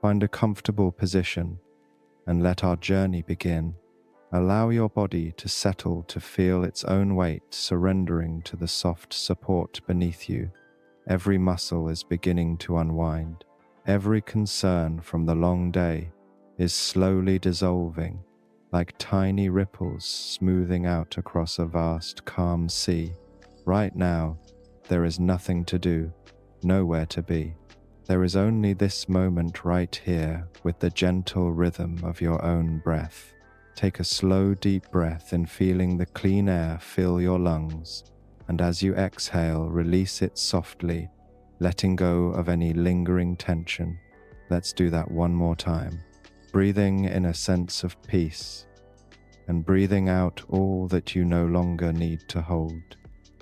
Find a comfortable position and let our journey begin. Allow your body to settle to feel its own weight surrendering to the soft support beneath you. Every muscle is beginning to unwind. Every concern from the long day is slowly dissolving, like tiny ripples smoothing out across a vast, calm sea. Right now, there is nothing to do, nowhere to be. There is only this moment right here with the gentle rhythm of your own breath. Take a slow, deep breath in feeling the clean air fill your lungs, and as you exhale, release it softly, letting go of any lingering tension. Let's do that one more time. Breathing in a sense of peace, and breathing out all that you no longer need to hold.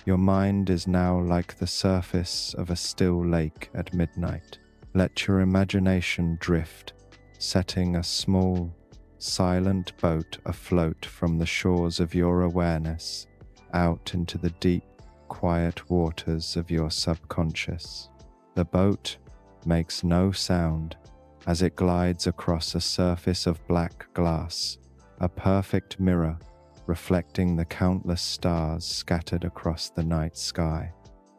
Your mind is now like the surface of a still lake at midnight. Let your imagination drift, setting a small, silent boat afloat from the shores of your awareness out into the deep, quiet waters of your subconscious. The boat makes no sound as it glides across a surface of black glass, a perfect mirror reflecting the countless stars scattered across the night sky.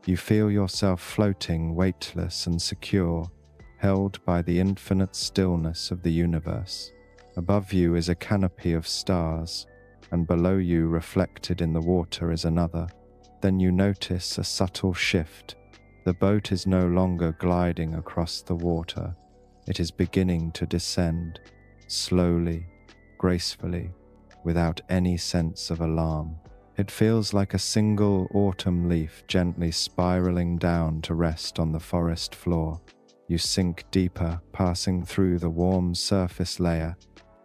You feel yourself floating weightless and secure, held by the infinite stillness of the universe. Above you is a canopy of stars, and below you, reflected in the water, is another. Then you notice a subtle shift. The boat is no longer gliding across the water. It is beginning to descend, slowly, gracefully, without any sense of alarm. It feels like a single autumn leaf gently spiraling down to rest on the forest floor. You sink deeper, passing through the warm surface layer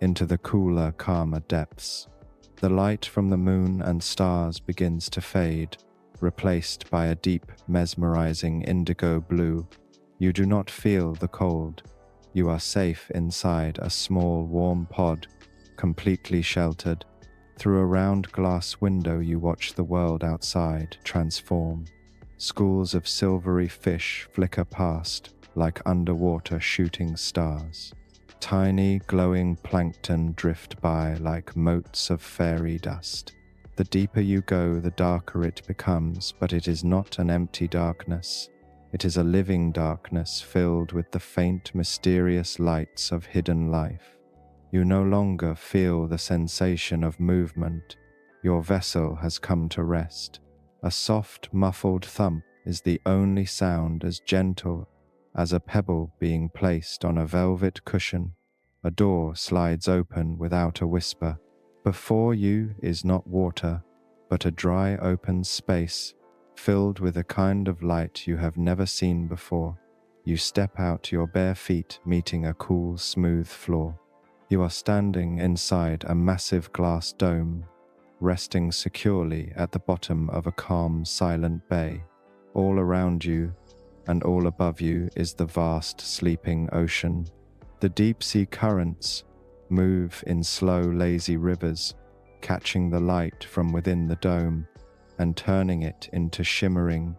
into the cooler, calmer depths. The light from the moon and stars begins to fade, replaced by a deep, mesmerizing indigo blue. You do not feel the cold. You are safe inside a small, warm pod, completely sheltered. Through a round glass window you watch the world outside transform. Schools of silvery fish flicker past like underwater shooting stars. Tiny, glowing plankton drift by like motes of fairy dust. The deeper you go, the darker it becomes, but it is not an empty darkness. It is a living darkness filled with the faint, mysterious lights of hidden life. You no longer feel the sensation of movement. Your vessel has come to rest. A soft, muffled thump is the only sound, as gentle as a pebble being placed on a velvet cushion. A door slides open without a whisper. Before you is not water, but a dry, open space filled with a kind of light you have never seen before. You step out, your bare feet meeting a cool, smooth floor. You are standing inside a massive glass dome, resting securely at the bottom of a calm, silent bay. All around you and all above you is the vast, sleeping ocean. The deep-sea currents move in slow, lazy rivers, catching the light from within the dome and turning it into shimmering,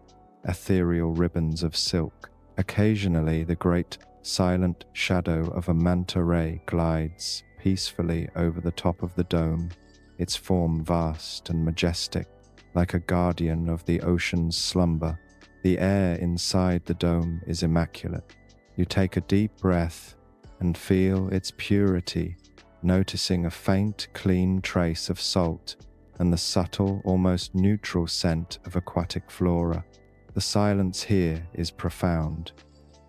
ethereal ribbons of silk. Occasionally, the great, silent shadow of a manta ray glides peacefully over the top of the dome, its form vast and majestic, like a guardian of the ocean's slumber. The air inside the dome is immaculate. You take a deep breath and feel its purity, noticing a faint, clean trace of salt and the subtle, almost neutral scent of aquatic flora. The silence here is profound.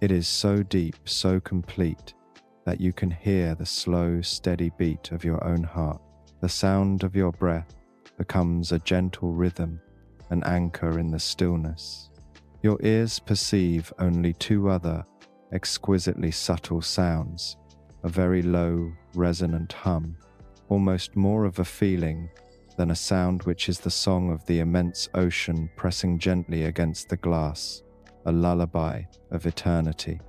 It is so deep, so complete, that you can hear the slow, steady beat of your own heart. The sound of your breath becomes a gentle rhythm, an anchor in the stillness. Your ears perceive only two other exquisitely subtle sounds, a very low, resonant hum, almost more of a feeling than a sound, which is the song of the immense ocean pressing gently against the glass, a lullaby of eternity.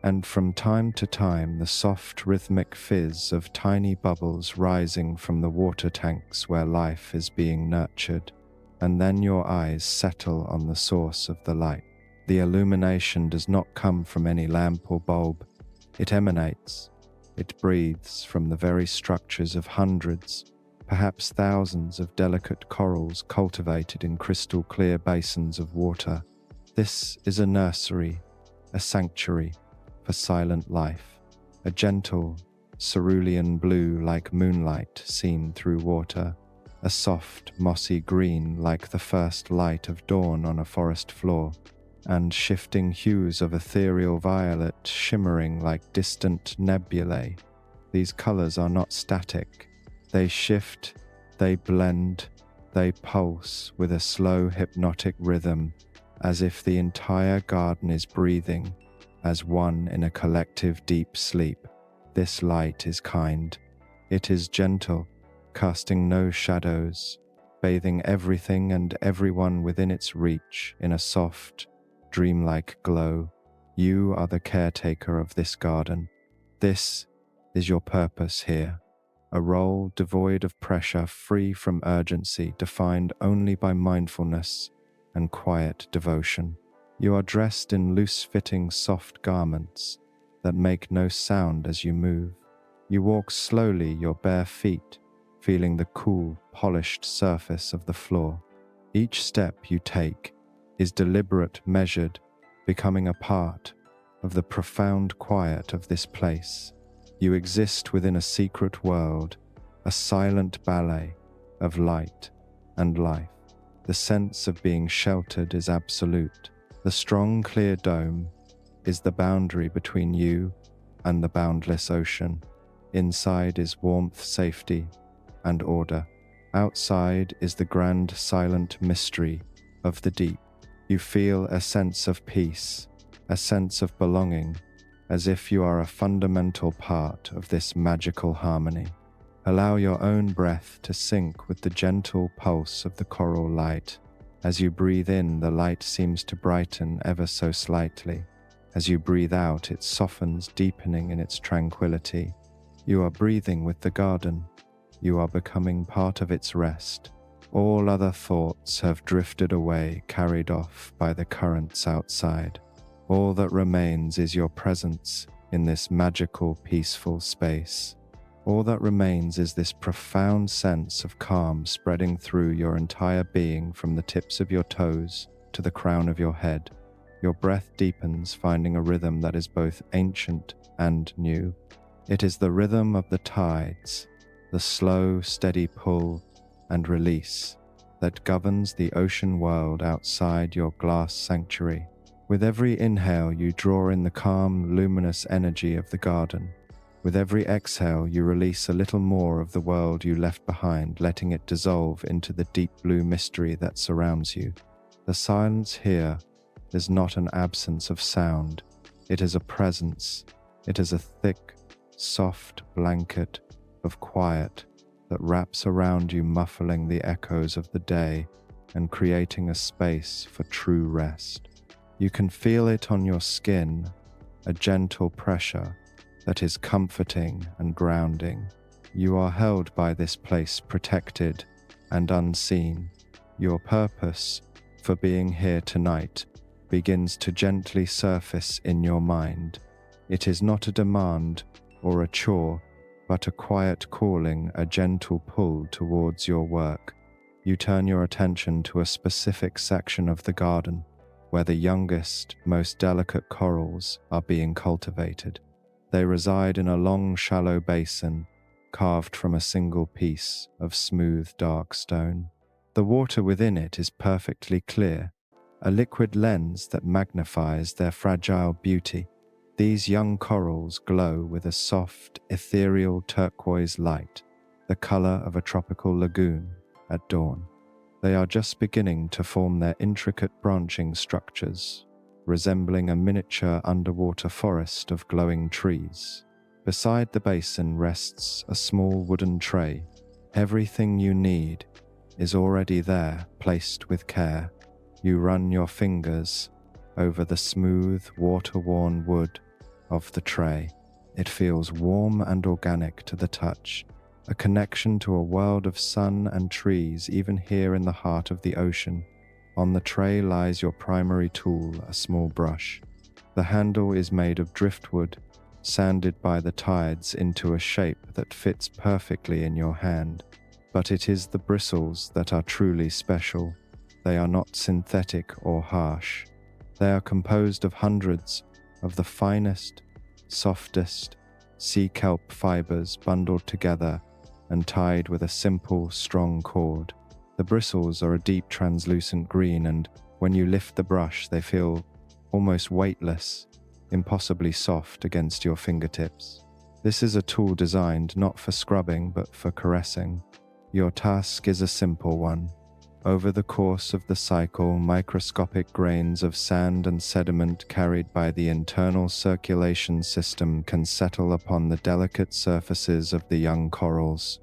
And from time to time, the soft, rhythmic fizz of tiny bubbles rising from the water tanks where life is being nurtured. And then your eyes settle on the source of the light. The illumination does not come from any lamp or bulb. It emanates, it breathes from the very structures of hundreds, perhaps thousands of delicate corals cultivated in crystal clear basins of water. This is a nursery, a sanctuary for silent life, a gentle, cerulean blue like moonlight seen through water, a soft, mossy green like the first light of dawn on a forest floor, and shifting hues of ethereal violet shimmering like distant nebulae. These colors are not static. They shift, they blend, they pulse with a slow hypnotic rhythm, as if the entire garden is breathing as one in a collective deep sleep. This light is kind. It is gentle, casting no shadows, bathing everything and everyone within its reach in a soft, dreamlike glow. You are the caretaker of this garden. This is your purpose here. A role devoid of pressure, free from urgency, defined only by mindfulness and quiet devotion. You are dressed in loose-fitting soft garments that make no sound as you move. You walk slowly, your bare feet, feeling the cool, polished surface of the floor. Each step you take is deliberate, measured, becoming a part of the profound quiet of this place. You exist within a secret world, a silent ballet of light and life. The sense of being sheltered is absolute. The strong, clear dome is the boundary between you and the boundless ocean. Inside is warmth, safety, and order. Outside is the grand, silent mystery of the deep. You feel a sense of peace, a sense of belonging, as if you are a fundamental part of this magical harmony. Allow your own breath to sync with the gentle pulse of the coral light. As you breathe in, the light seems to brighten ever so slightly. As you breathe out, it softens, deepening in its tranquility. You are breathing with the garden. You are becoming part of its rest. All other thoughts have drifted away, carried off by the currents outside. All that remains is your presence in this magical, peaceful space. All that remains is this profound sense of calm spreading through your entire being, from the tips of your toes to the crown of your head. Your breath deepens, finding a rhythm that is both ancient and new. It is the rhythm of the tides, the slow, steady pull and release that governs the ocean world outside your glass sanctuary. With every inhale, you draw in the calm, luminous energy of the garden. With every exhale, you release a little more of the world you left behind, letting it dissolve into the deep blue mystery that surrounds you. The silence here is not an absence of sound. It is a presence. It is a thick, soft blanket of quiet that wraps around you, muffling the echoes of the day and creating a space for true rest. You can feel it on your skin, a gentle pressure that is comforting and grounding. You are held by this place, protected and unseen. Your purpose for being here tonight begins to gently surface in your mind. It is not a demand or a chore, but a quiet calling, a gentle pull towards your work. You turn your attention to a specific section of the garden where the youngest, most delicate corals are being cultivated. They reside in a long, shallow basin carved from a single piece of smooth, dark stone. The water within it is perfectly clear, a liquid lens that magnifies their fragile beauty. These young corals glow with a soft, ethereal turquoise light, the color of a tropical lagoon at dawn. They are just beginning to form their intricate branching structures, resembling a miniature underwater forest of glowing trees. Beside the basin rests a small wooden tray. Everything you need is already there, placed with care. You run your fingers over the smooth, water-worn wood of the tray. It feels warm and organic to the touch, a connection to a world of sun and trees, even here in the heart of the ocean. On the tray lies your primary tool, a small brush. The handle is made of driftwood, sanded by the tides into a shape that fits perfectly in your hand. But it is the bristles that are truly special. They are not synthetic or harsh. They are composed of hundreds of the finest, softest sea kelp fibers bundled together and tied with a simple, strong cord. The bristles are a deep translucent green, and when you lift the brush, they feel almost weightless, impossibly soft against your fingertips. This is a tool designed not for scrubbing but for caressing. Your task is a simple one. Over the course of the cycle, microscopic grains of sand and sediment carried by the internal circulation system can settle upon the delicate surfaces of the young corals.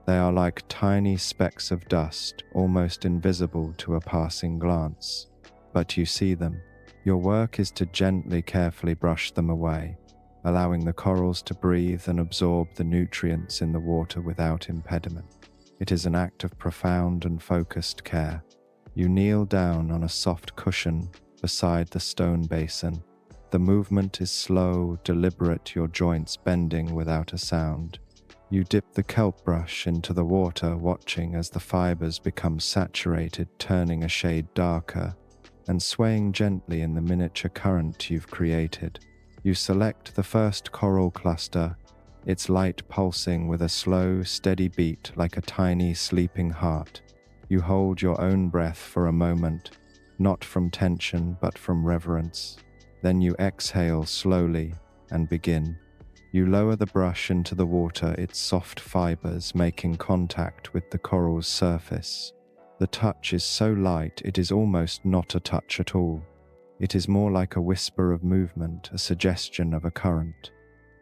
They are like tiny specks of dust, almost invisible to a passing glance. But you see them. Your work is to gently, carefully brush them away, allowing the corals to breathe and absorb the nutrients in the water without impediment. It is an act of profound and focused care. You kneel down on a soft cushion beside the stone basin. The movement is slow, deliberate, your joints bending without a sound. You dip the kelp brush into the water, watching as the fibers become saturated, turning a shade darker, and swaying gently in the miniature current you've created. You select the first coral cluster, its light pulsing with a slow, steady beat like a tiny, sleeping heart. You hold your own breath for a moment, not from tension but from reverence. Then you exhale slowly and begin. You lower the brush into the water, its soft fibers making contact with the coral's surface. The touch is so light it is almost not a touch at all. It is more like a whisper of movement, a suggestion of a current.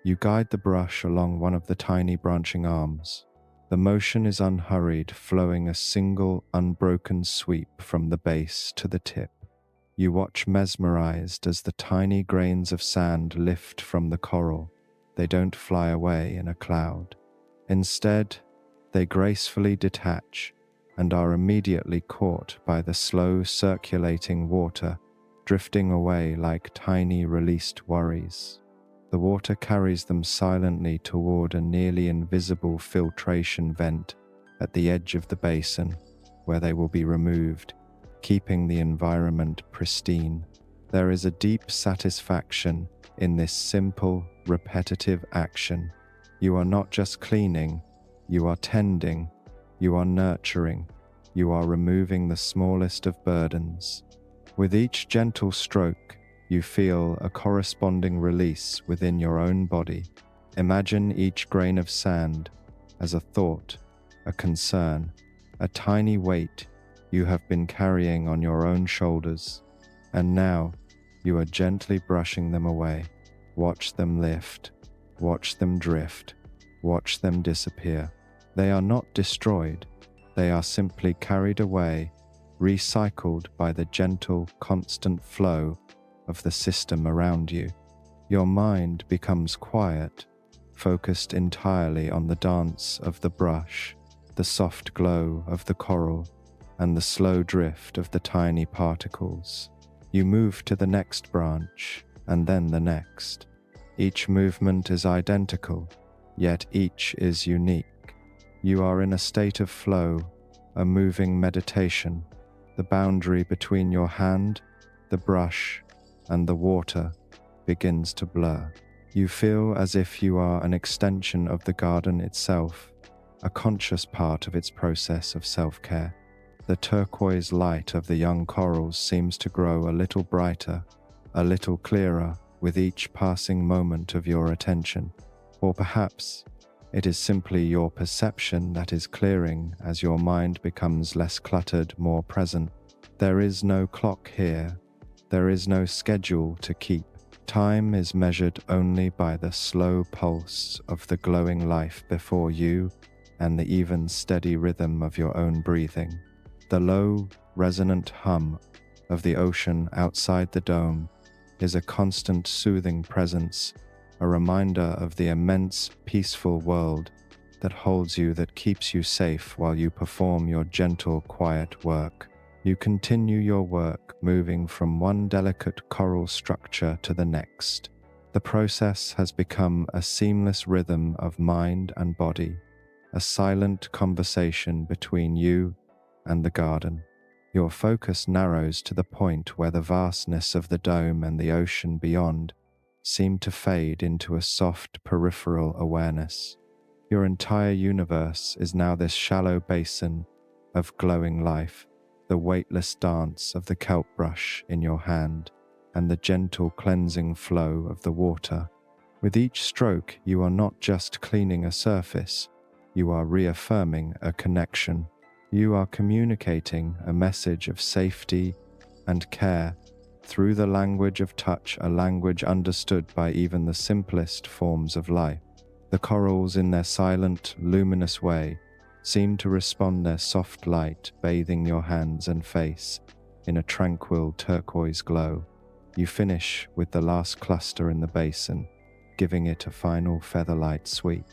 You guide the brush along one of the tiny branching arms. The motion is unhurried, flowing a single, unbroken sweep from the base to the tip. You watch mesmerized as the tiny grains of sand lift from the coral. They don't fly away in a cloud. Instead, they gracefully detach and are immediately caught by the slow circulating water, drifting away like tiny released worries. The water carries them silently toward a nearly invisible filtration vent at the edge of the basin, where they will be removed, keeping the environment pristine. There is a deep satisfaction in this simple, repetitive action. You are not just cleaning, you are tending, you are nurturing, you are removing the smallest of burdens. With each gentle stroke, you feel a corresponding release within your own body. Imagine each grain of sand as a thought, a concern, a tiny weight you have been carrying on your own shoulders, and now you are gently brushing them away. Watch them lift, watch them drift, watch them disappear. They are not destroyed, they are simply carried away, recycled by the gentle, constant flow of the system around you. Your mind becomes quiet, focused entirely on the dance of the brush, the soft glow of the coral, and the slow drift of the tiny particles. You move to the next branch, and then the next. Each movement is identical, yet each is unique. You are in a state of flow, a moving meditation. The boundary between your hand, the brush, and the water begins to blur. You feel as if you are an extension of the garden itself, a conscious part of its process of self-care. The turquoise light of the young corals seems to grow a little brighter, a little clearer with each passing moment of your attention. Or perhaps it is simply your perception that is clearing as your mind becomes less cluttered, more present. There is no clock here. There is no schedule to keep. Time is measured only by the slow pulse of the glowing life before you and the even steady rhythm of your own breathing. The low, resonant hum of the ocean outside the dome is a constant soothing presence, a reminder of the immense, peaceful world that holds you, that keeps you safe while you perform your gentle, quiet work. You continue your work, moving from one delicate coral structure to the next, The process has become a seamless rhythm of mind and body, a silent conversation between you and the garden. Your focus narrows to the point where the vastness of the dome and the ocean beyond seem to fade into a soft peripheral awareness. Your entire universe is now this shallow basin of glowing life, the weightless dance of the kelp brush in your hand, and the gentle cleansing flow of the water. With each stroke, you are not just cleaning a surface, you are reaffirming a connection. You are communicating a message of safety and care through the language of touch, a language understood by even the simplest forms of life. The corals, in their silent, luminous way, seem to respond, their soft light bathing your hands and face in a tranquil turquoise glow. You finish with the last cluster in the basin, giving it a final featherlight sweep.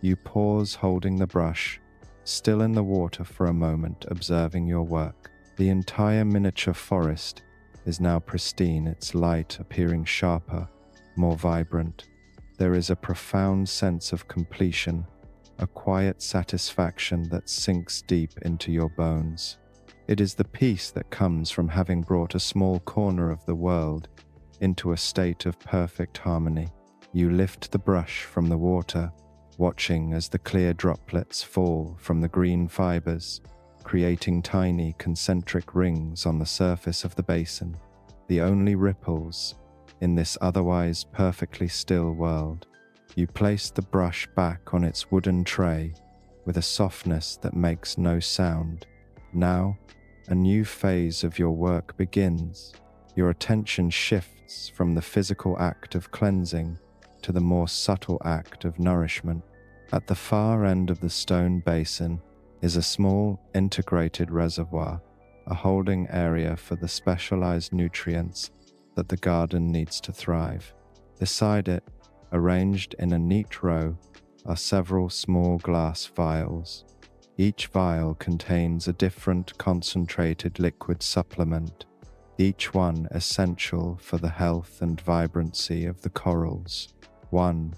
You pause, holding the brush, still in the water for a moment, observing your work. The entire miniature forest is now pristine, its light appearing sharper, more vibrant. There is a profound sense of completion, a quiet satisfaction that sinks deep into your bones. It is the peace that comes from having brought a small corner of the world into a state of perfect harmony. You lift the brush from the water, watching as the clear droplets fall from the green fibers, creating tiny concentric rings on the surface of the basin, the only ripples in this otherwise perfectly still world. You place the brush back on its wooden tray with a softness that makes no sound. Now, a new phase of your work begins. Your attention shifts from the physical act of cleansing to the more subtle act of nourishment. At the far end of the stone basin is a small integrated reservoir, a holding area for the specialized nutrients that the garden needs to thrive. Beside it, arranged in a neat row, are several small glass vials. Each vial contains a different concentrated liquid supplement, each one essential for the health and vibrancy of the corals. One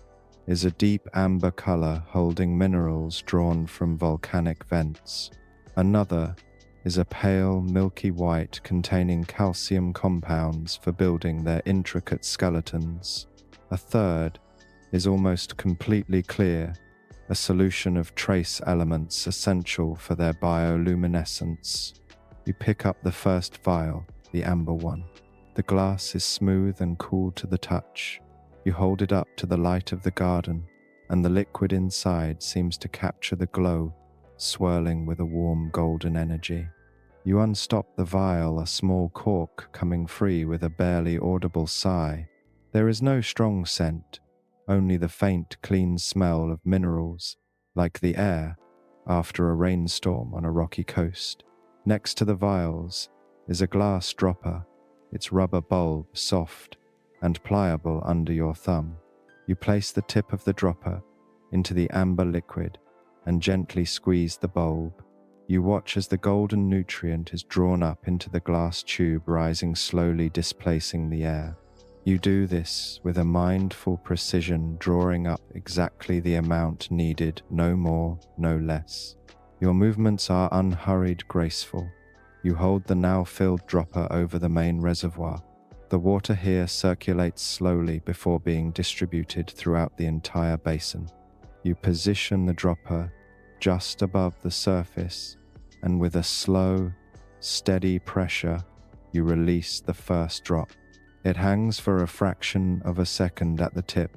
is a deep amber color holding minerals drawn from volcanic vents. Another is a pale milky white containing calcium compounds for building their intricate skeletons. A third is almost completely clear, a solution of trace elements essential for their bioluminescence. You pick up the first vial, the amber one. The glass is smooth and cool to the touch. You hold it up to the light of the garden, and the liquid inside seems to capture the glow, swirling with a warm golden energy. You unstop the vial, a small cork coming free with a barely audible sigh. There is no strong scent, only the faint, clean smell of minerals, like the air after a rainstorm on a rocky coast. Next to the vials is a glass dropper, its rubber bulb soft and pliable under your thumb. You place the tip of the dropper into the amber liquid and gently squeeze the bulb. You watch as the golden nutrient is drawn up into the glass tube, rising slowly, displacing the air. You do this with a mindful precision, drawing up exactly the amount needed, no more, no less. Your movements are unhurried, graceful. You hold the now filled dropper over the main reservoir. The water here circulates slowly before being distributed throughout the entire basin. You position the dropper just above the surface, and with a slow, steady pressure, you release the first drop. It hangs for a fraction of a second at the tip,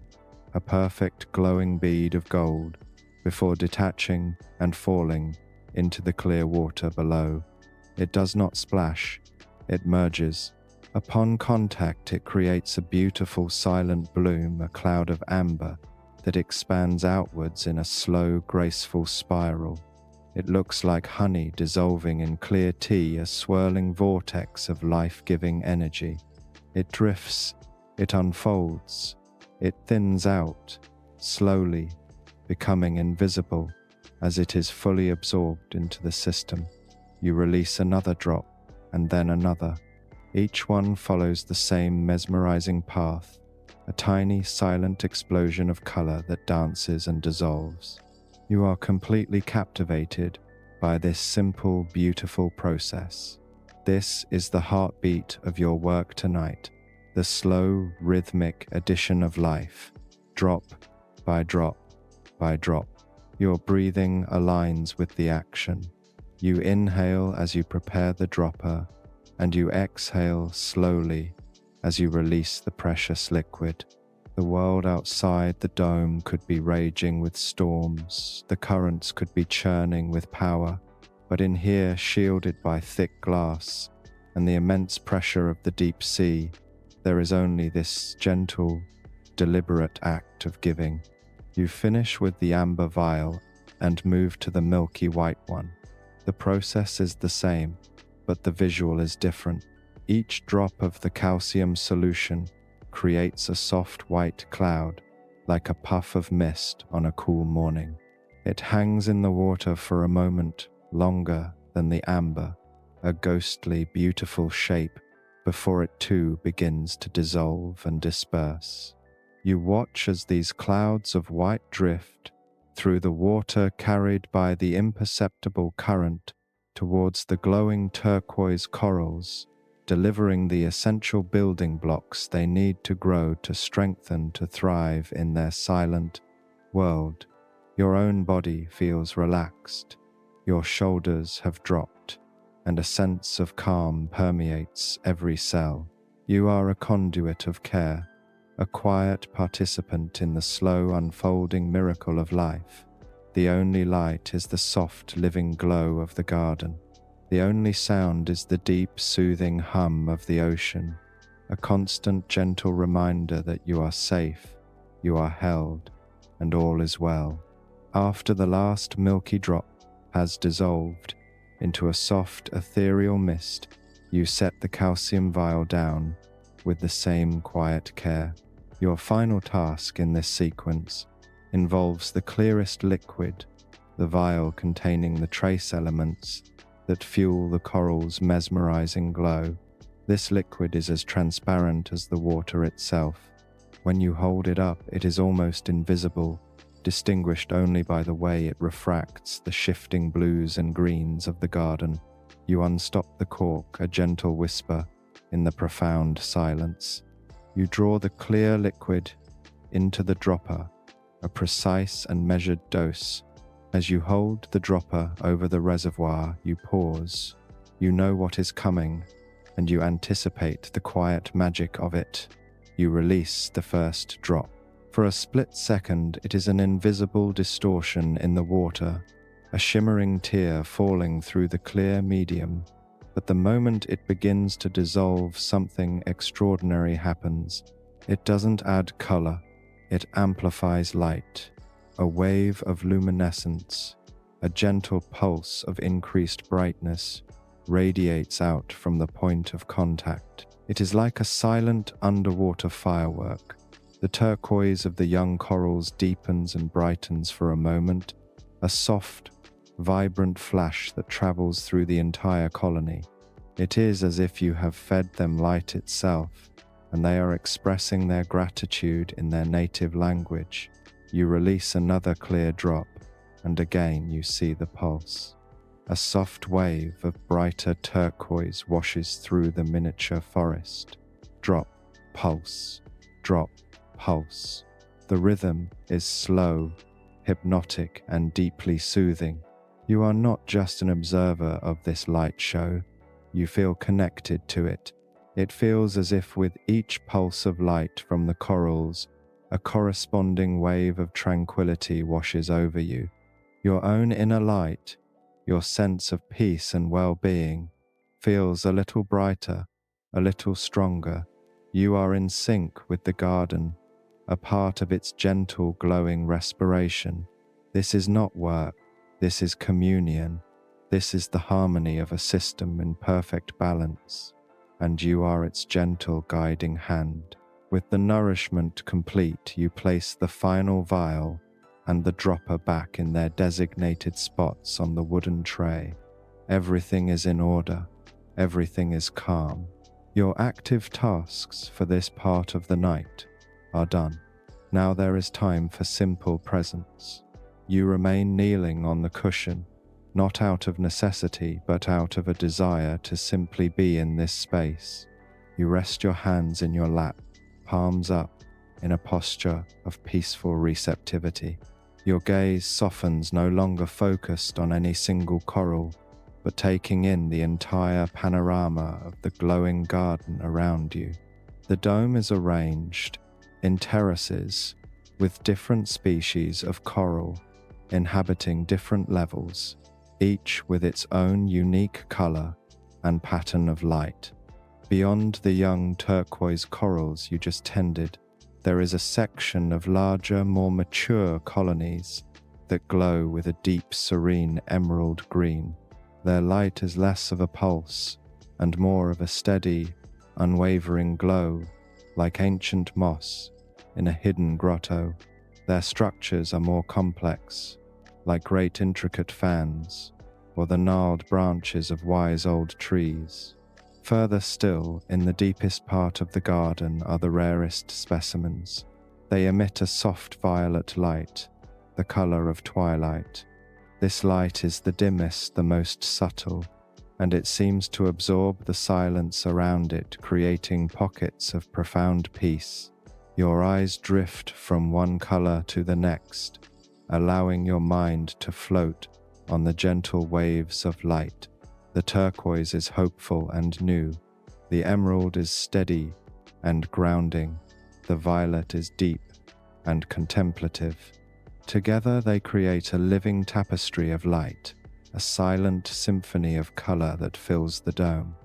a perfect glowing bead of gold, before detaching and falling into the clear water below. It does not splash, it merges. Upon contact, it creates a beautiful silent bloom, a cloud of amber that expands outwards in a slow, graceful spiral. It looks like honey dissolving in clear tea, a swirling vortex of life-giving energy. It drifts, it unfolds, it thins out, slowly, becoming invisible as it is fully absorbed into the system. You release another drop, and then another. Each one follows the same mesmerizing path, a tiny, silent explosion of color that dances and dissolves. You are completely captivated by this simple, beautiful process. This is the heartbeat of your work tonight, the slow, rhythmic addition of life, drop by drop by drop. Your breathing aligns with the action. You inhale as you prepare the dropper, and you exhale slowly as you release the precious liquid. The world outside the dome could be raging with storms, the currents could be churning with power, but in here, shielded by thick glass and the immense pressure of the deep sea, there is only this gentle, deliberate act of giving. You finish with the amber vial and move to the milky white one. The process is the same, but the visual is different. Each drop of the calcium solution creates a soft white cloud, like a puff of mist on a cool morning. It hangs in the water for a moment longer than the amber, a ghostly, beautiful shape, before it too begins to dissolve and disperse. You watch as these clouds of white drift through the water, carried by the imperceptible current towards the glowing turquoise corals, delivering the essential building blocks they need to grow, to strengthen, to thrive in their silent world. Your own body feels relaxed. Your shoulders have dropped, and a sense of calm permeates every cell. You are a conduit of care, a quiet participant in the slow unfolding miracle of life. The only light is the soft, living glow of the garden. The only sound is the deep, soothing hum of the ocean, a constant, gentle reminder that you are safe, you are held, and all is well. After the last milky drop has dissolved into a soft, ethereal mist, you set the calcium vial down with the same quiet care. Your final task in this sequence involves the clearest liquid, the vial containing the trace elements that fuel the coral's mesmerizing glow. This liquid is as transparent as the water itself. When you hold it up, it is almost invisible, distinguished only by the way it refracts the shifting blues and greens of the garden. You unstop the cork, a gentle whisper in the profound silence. You draw the clear liquid into the dropper, a precise and measured dose. As you hold the dropper over the reservoir, you pause. You know what is coming, and you anticipate the quiet magic of it. You release the first drop. For a split second, it is an invisible distortion in the water, a shimmering tear falling through the clear medium. But the moment it begins to dissolve, something extraordinary happens. It doesn't add color, it amplifies light. A wave of luminescence, a gentle pulse of increased brightness, radiates out from the point of contact. It is like a silent underwater firework. The turquoise of the young corals deepens and brightens for a moment, a soft, vibrant flash that travels through the entire colony. It is as if you have fed them light itself, and they are expressing their gratitude in their native language. You release another clear drop, and again you see the pulse. A soft wave of brighter turquoise washes through the miniature forest. Drop, pulse, drop, pulse. The rhythm is slow, hypnotic, and deeply soothing. You are not just an observer of this light show, you feel connected to it. It feels as if with each pulse of light from the corals, a corresponding wave of tranquility washes over you. Your own inner light, your sense of peace and well-being, feels a little brighter, a little stronger. You are in sync with the garden, a part of its gentle, glowing respiration. This is not work, this is communion. This is the harmony of a system in perfect balance, and you are its gentle guiding hand. With the nourishment complete, you place the final vial and the dropper back in their designated spots on the wooden tray. Everything is in order. Everything is calm. Your active tasks for this part of the night are done. Now there is time for simple presence. You remain kneeling on the cushion, not out of necessity, but out of a desire to simply be in this space. You rest your hands in your lap, palms up, in a posture of peaceful receptivity. Your gaze softens, no longer focused on any single coral, but taking in the entire panorama of the glowing garden around you. The dome is arranged in terraces with different species of coral inhabiting different levels, each with its own unique color and pattern of light. Beyond the young turquoise corals you just tended, there is a section of larger, more mature colonies that glow with a deep, serene emerald green. Their light is less of a pulse and more of a steady, unwavering glow, like ancient moss in a hidden grotto. Their structures are more complex, like great intricate fans, or the gnarled branches of wise old trees. Further still, in the deepest part of the garden are the rarest specimens. They emit a soft violet light, the color of twilight. This light is the dimmest, the most subtle, and it seems to absorb the silence around it, creating pockets of profound peace. Your eyes drift from one color to the next, allowing your mind to float on the gentle waves of light. The turquoise is hopeful and new. The emerald is steady and grounding. The violet is deep and contemplative. Together they create a living tapestry of light, a silent symphony of color that fills the dome.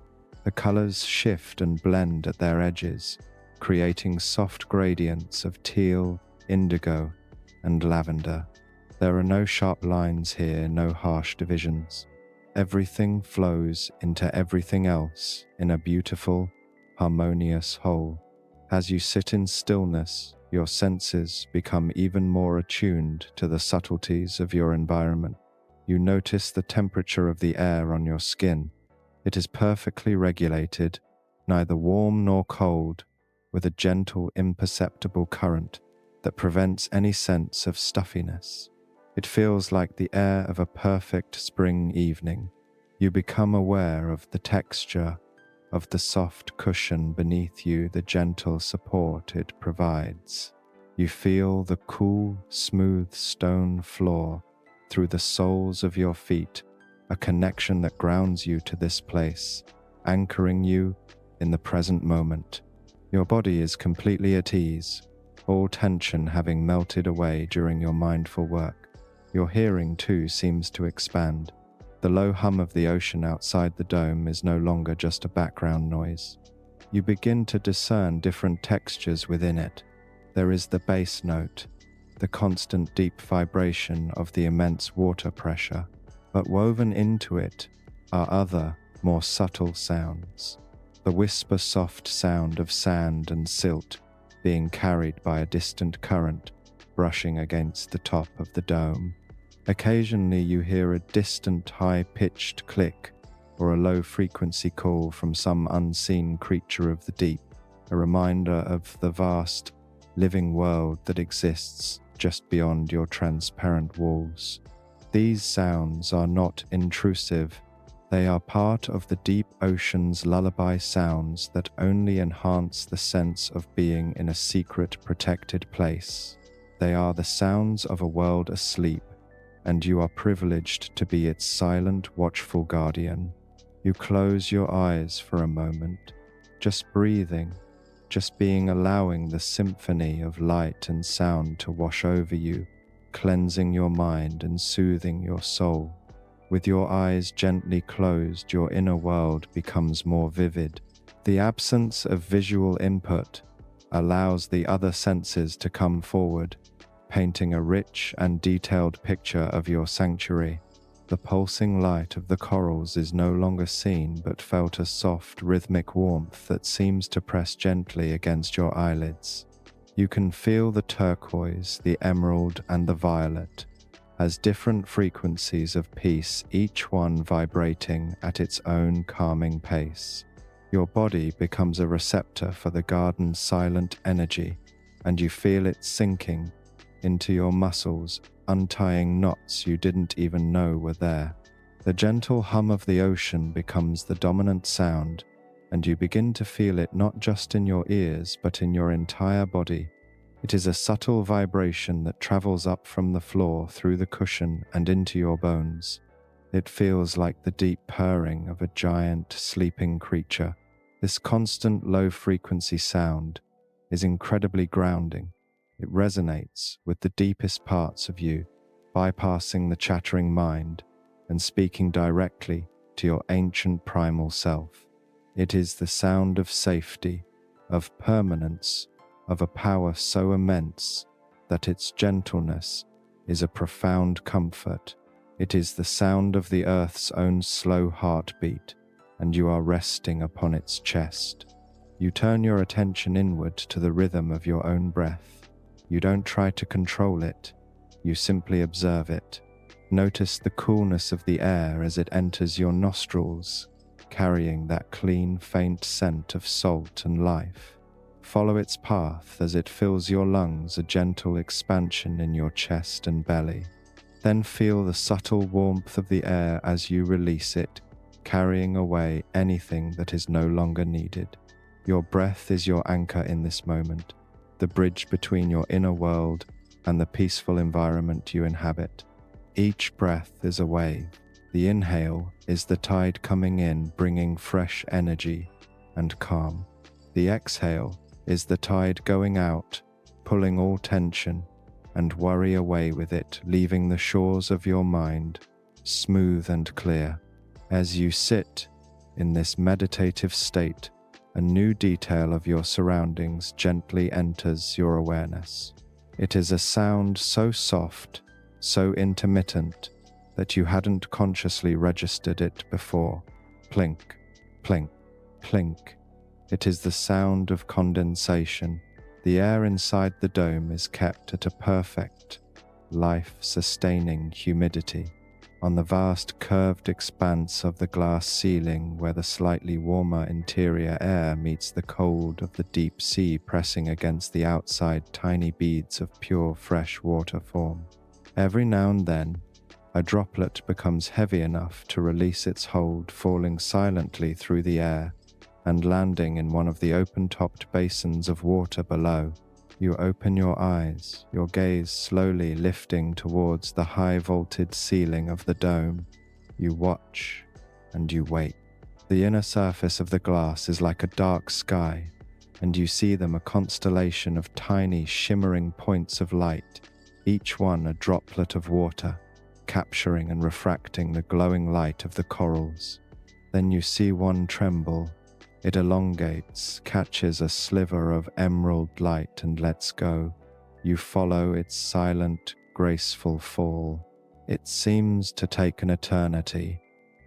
The colors shift and blend at their edges, creating soft gradients of teal, indigo, and lavender. There are no sharp lines here, no harsh divisions. Everything flows into everything else in a beautiful, harmonious whole. As you sit in stillness, your senses become even more attuned to the subtleties of your environment. You notice the temperature of the air on your skin. It is perfectly regulated, neither warm nor cold, with a gentle, imperceptible current that prevents any sense of stuffiness. It feels like the air of a perfect spring evening. You become aware of the texture of the soft cushion beneath you, the gentle support it provides. You feel the cool, smooth stone floor through the soles of your feet, a connection that grounds you to this place, anchoring you in the present moment. Your body is completely at ease, all tension having melted away during your mindful work. Your hearing, too, seems to expand. The low hum of the ocean outside the dome is no longer just a background noise. You begin to discern different textures within it. There is the bass note, the constant deep vibration of the immense water pressure, but woven into it are other, more subtle sounds. The whisper-soft sound of sand and silt being carried by a distant current brushing against the top of the dome. Occasionally you hear a distant high-pitched click or a low-frequency call from some unseen creature of the deep, a reminder of the vast, living world that exists just beyond your transparent walls. These sounds are not intrusive. They are part of the deep ocean's lullaby sounds that only enhance the sense of being in a secret, protected place. They are the sounds of a world asleep, and you are privileged to be its silent, watchful guardian. You close your eyes for a moment, just breathing, just being, allowing the symphony of light and sound to wash over you, cleansing your mind and soothing your soul. With your eyes gently closed, your inner world becomes more vivid. The absence of visual input allows the other senses to come forward, painting a rich and detailed picture of your sanctuary. The pulsing light of the corals is no longer seen but felt, a soft, rhythmic warmth that seems to press gently against your eyelids. You can feel the turquoise, the emerald, and the violet as different frequencies of peace, each one vibrating at its own calming pace. Your body becomes a receptor for the garden's silent energy, and you feel it sinking into your muscles, untying knots you didn't even know were there. The gentle hum of the ocean becomes the dominant sound, and you begin to feel it not just in your ears but in your entire body. It is a subtle vibration that travels up from the floor through the cushion and into your bones. It feels like the deep purring of a giant sleeping creature. This constant low-frequency sound is incredibly grounding. It resonates with the deepest parts of you, bypassing the chattering mind and speaking directly to your ancient primal self. It is the sound of safety, of permanence, of a power so immense that its gentleness is a profound comfort. It is the sound of the earth's own slow heartbeat, and you are resting upon its chest. You turn your attention inward to the rhythm of your own breath. You don't try to control it, you simply observe it. Notice the coolness of the air as it enters your nostrils, carrying that clean, faint scent of salt and life. Follow its path as it fills your lungs, a gentle expansion in your chest and belly. Then feel the subtle warmth of the air as you release it, carrying away anything that is no longer needed. Your breath is your anchor in this moment, the bridge between your inner world and the peaceful environment you inhabit. Each breath is a wave. The inhale is the tide coming in, bringing fresh energy and calm. The exhale is the tide going out, pulling all tension and worry away with it, leaving the shores of your mind smooth and clear. As you sit in this meditative state, a new detail of your surroundings gently enters your awareness. It is a sound so soft, so intermittent, that you hadn't consciously registered it before. Plink, plink, plink. It is the sound of condensation. The air inside the dome is kept at a perfect, life-sustaining humidity. On the vast curved expanse of the glass ceiling, where the slightly warmer interior air meets the cold of the deep sea pressing against the outside, tiny beads of pure fresh water form. Every now and then, a droplet becomes heavy enough to release its hold, falling silently through the air and landing in one of the open-topped basins of water below. You open your eyes, your gaze slowly lifting towards the high-vaulted ceiling of the dome. You watch and you wait. The inner surface of the glass is like a dark sky, and you see them, a constellation of tiny, shimmering points of light, each one a droplet of water, capturing and refracting the glowing light of the corals. Then you see one tremble. It elongates, catches a sliver of emerald light and lets go. You follow its silent, graceful fall. It seems to take an eternity,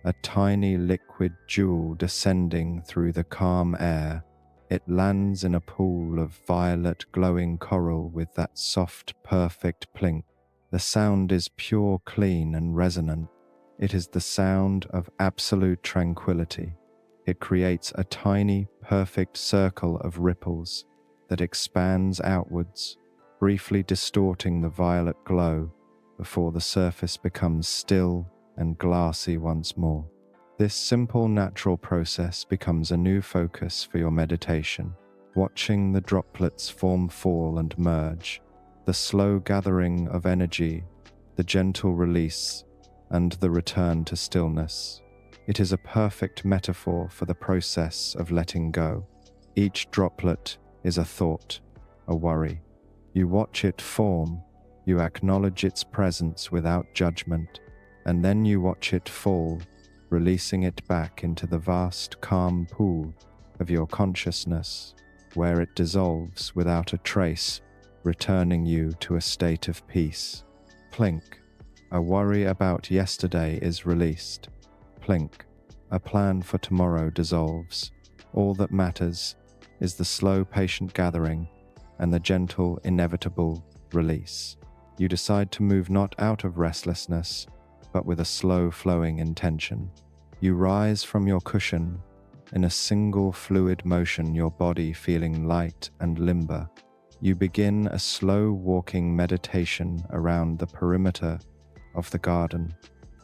a tiny liquid jewel descending through the calm air. It lands in a pool of violet glowing coral with that soft, perfect plink. The sound is pure, clean, and resonant. It is the sound of absolute tranquility. It creates a tiny, perfect circle of ripples that expands outwards, briefly distorting the violet glow before the surface becomes still and glassy once more. This simple, natural process becomes a new focus for your meditation, watching the droplets form, fall, and merge, the slow gathering of energy, the gentle release, and the return to stillness. It is a perfect metaphor for the process of letting go. Each droplet is a thought, a worry. You watch it form, you acknowledge its presence without judgment, and then you watch it fall, releasing it back into the vast, calm pool of your consciousness, where it dissolves without a trace, returning you to a state of peace. Plink. A worry about yesterday is released. Plink. A plan for tomorrow dissolves. All that matters is the slow, patient gathering and the gentle, inevitable release. You decide to move not out of restlessness, but with a slow, flowing intention. You rise from your cushion in a single fluid motion, your body feeling light and limber, You begin a slow walking meditation around the perimeter of the garden.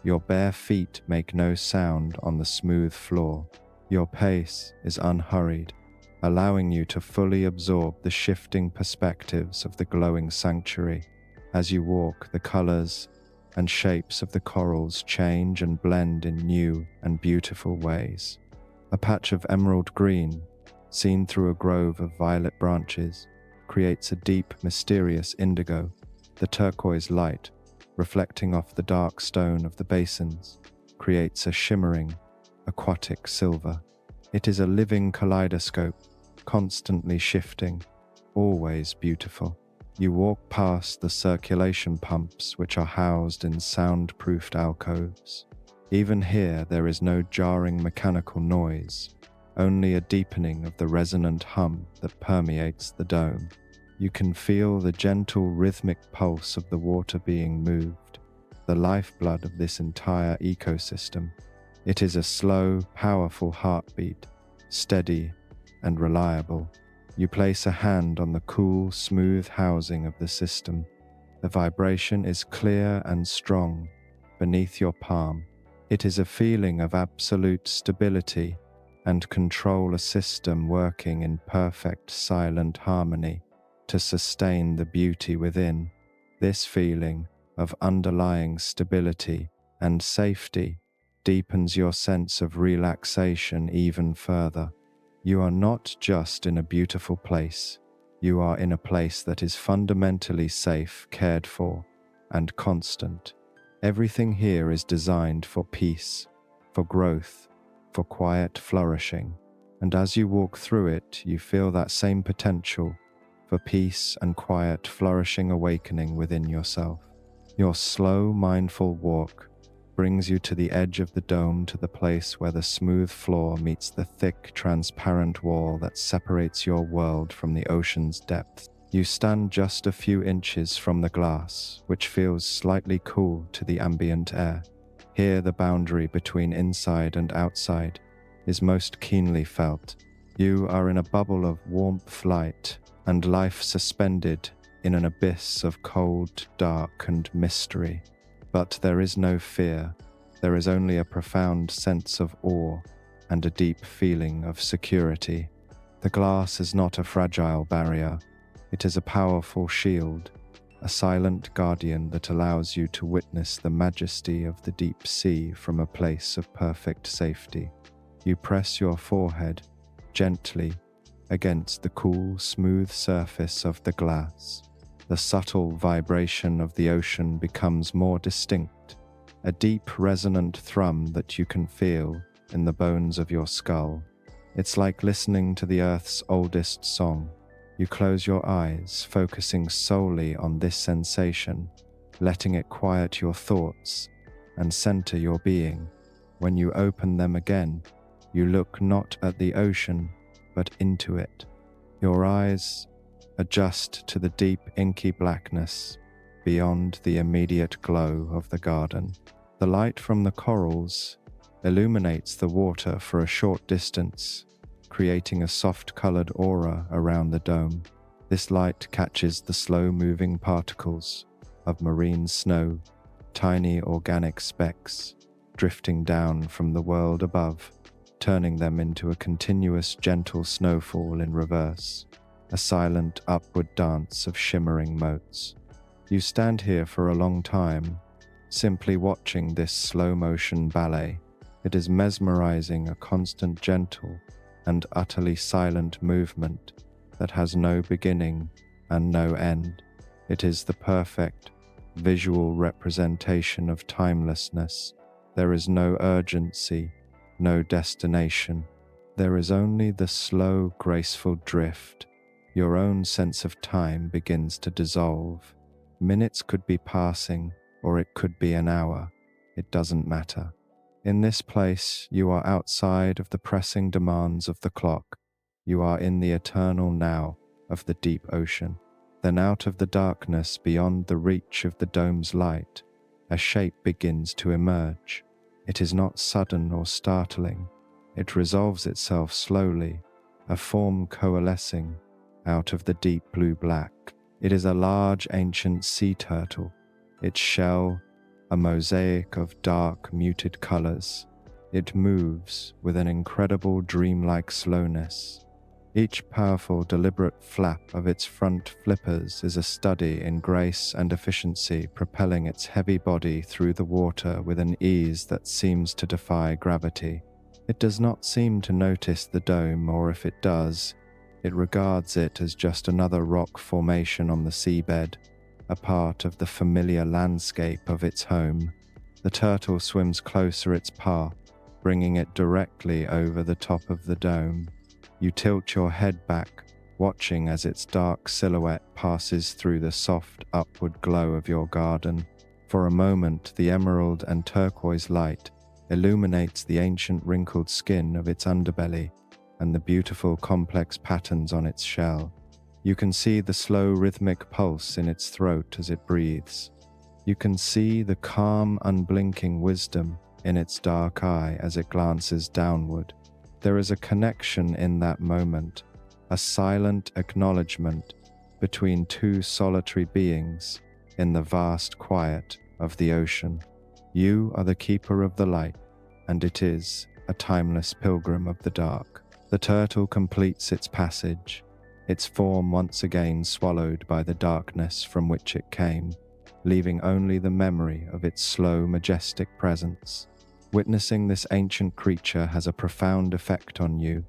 Your bare feet make no sound on the smooth floor. Your pace is unhurried, allowing you to fully absorb the shifting perspectives of the glowing sanctuary. As you walk, the colors and shapes of the corals change and blend in new and beautiful ways. A patch of emerald green, seen through a grove of violet branches, creates a deep, mysterious indigo. The turquoise light, reflecting off the dark stone of the basins, creates a shimmering, aquatic silver. It is a living kaleidoscope, constantly shifting, always beautiful. You walk past the circulation pumps, which are housed in soundproofed alcoves. Even here, there is no jarring mechanical noise, only a deepening of the resonant hum that permeates the dome. You can feel the gentle rhythmic pulse of the water being moved, the lifeblood of this entire ecosystem. It is a slow, powerful heartbeat, steady and reliable. You place a hand on the cool, smooth housing of the system. The vibration is clear and strong beneath your palm. It is a feeling of absolute stability and control, a system working in perfect silent harmony to sustain the beauty within. This feeling of underlying stability and safety deepens your sense of relaxation even further. You are not just in a beautiful place, you are in a place that is fundamentally safe, cared for, and constant. Everything here is designed for peace, for growth, for quiet flourishing, and as you walk through it, you feel that same potential for peace and quiet flourishing awakening within yourself. Your slow, mindful walk brings you to the edge of the dome, to the place where the smooth floor meets the thick, transparent wall that separates your world from the ocean's depth. You stand just a few inches from the glass, which feels slightly cool to the ambient air. Here, the boundary between inside and outside is most keenly felt. You are in a bubble of warmth, light, and life suspended in an abyss of cold, dark, and mystery. But there is no fear, there is only a profound sense of awe and a deep feeling of security. The glass is not a fragile barrier, it is a powerful shield, a silent guardian that allows you to witness the majesty of the deep sea from a place of perfect safety. You press your forehead gently against the cool, smooth surface of the glass. The subtle vibration of the ocean becomes more distinct, a deep, resonant thrum that you can feel in the bones of your skull. It's like listening to the Earth's oldest song. You close your eyes, focusing solely on this sensation, letting it quiet your thoughts and center your being. When you open them again, you look not at the ocean, but into it. Your eyes adjust to the deep, inky blackness beyond the immediate glow of the garden. The light from the corals illuminates the water for a short distance, creating a soft-colored aura around the dome. This light catches the slow-moving particles of marine snow, tiny organic specks drifting down from the world above, turning them into a continuous, gentle snowfall in reverse, a silent upward dance of shimmering motes. You stand here for a long time, simply watching this slow-motion ballet. It is mesmerizing, a constant, gentle, and utterly silent movement that has no beginning and no end. It is the perfect visual representation of timelessness. There is no urgency, no destination. There is only the slow, graceful drift. Your own sense of time begins to dissolve. Minutes could be passing, or it could be an hour. It doesn't matter. In this place, you are outside of the pressing demands of the clock. You are in the eternal now of the deep ocean. Then out of the darkness beyond the reach of the dome's light, a shape begins to emerge. It is not sudden or startling. It resolves itself slowly, a form coalescing, out of the deep blue-black. It is a large ancient sea turtle, its shell a mosaic of dark muted colors. It moves with an incredible dreamlike slowness. Each powerful, deliberate flap of its front flippers is a study in grace and efficiency, propelling its heavy body through the water with an ease that seems to defy gravity. It does not seem to notice the dome, or if it does, it regards it as just another rock formation on the seabed, a part of the familiar landscape of its home. The turtle swims closer its path, bringing it directly over the top of the dome. You tilt your head back, watching as its dark silhouette passes through the soft upward glow of your garden. For a moment, the emerald and turquoise light illuminates the ancient wrinkled skin of its underbelly and the beautiful complex patterns on its shell. You can see the slow rhythmic pulse in its throat as it breathes. You can see the calm, unblinking wisdom in its dark eye as it glances downward. There is a connection in that moment, a silent acknowledgement between two solitary beings in the vast quiet of the ocean. You are the keeper of the light, and it is a timeless pilgrim of the dark. The turtle completes its passage, its form once again swallowed by the darkness from which it came, leaving only the memory of its slow, majestic presence. Witnessing this ancient creature has a profound effect on you.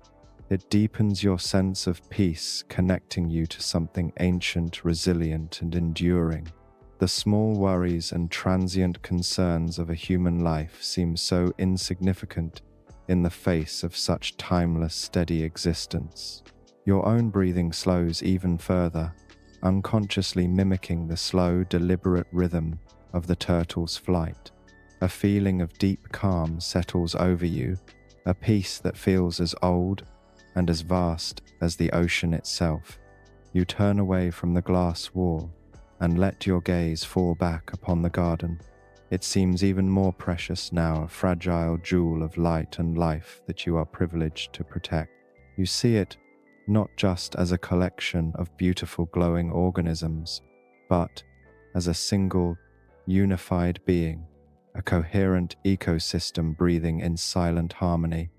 It deepens your sense of peace, connecting you to something ancient, resilient, and enduring. The small worries and transient concerns of a human life seem so insignificant in the face of such timeless, steady existence. Your own breathing slows even further, unconsciously mimicking the slow, deliberate rhythm of the turtle's flight. A feeling of deep calm settles over you, a peace that feels as old and as vast as the ocean itself. You turn away from the glass wall and let your gaze fall back upon the garden. It seems even more precious now, a fragile jewel of light and life that you are privileged to protect. You see it not just as a collection of beautiful glowing organisms, but as a single, unified being, a coherent ecosystem breathing in silent harmony,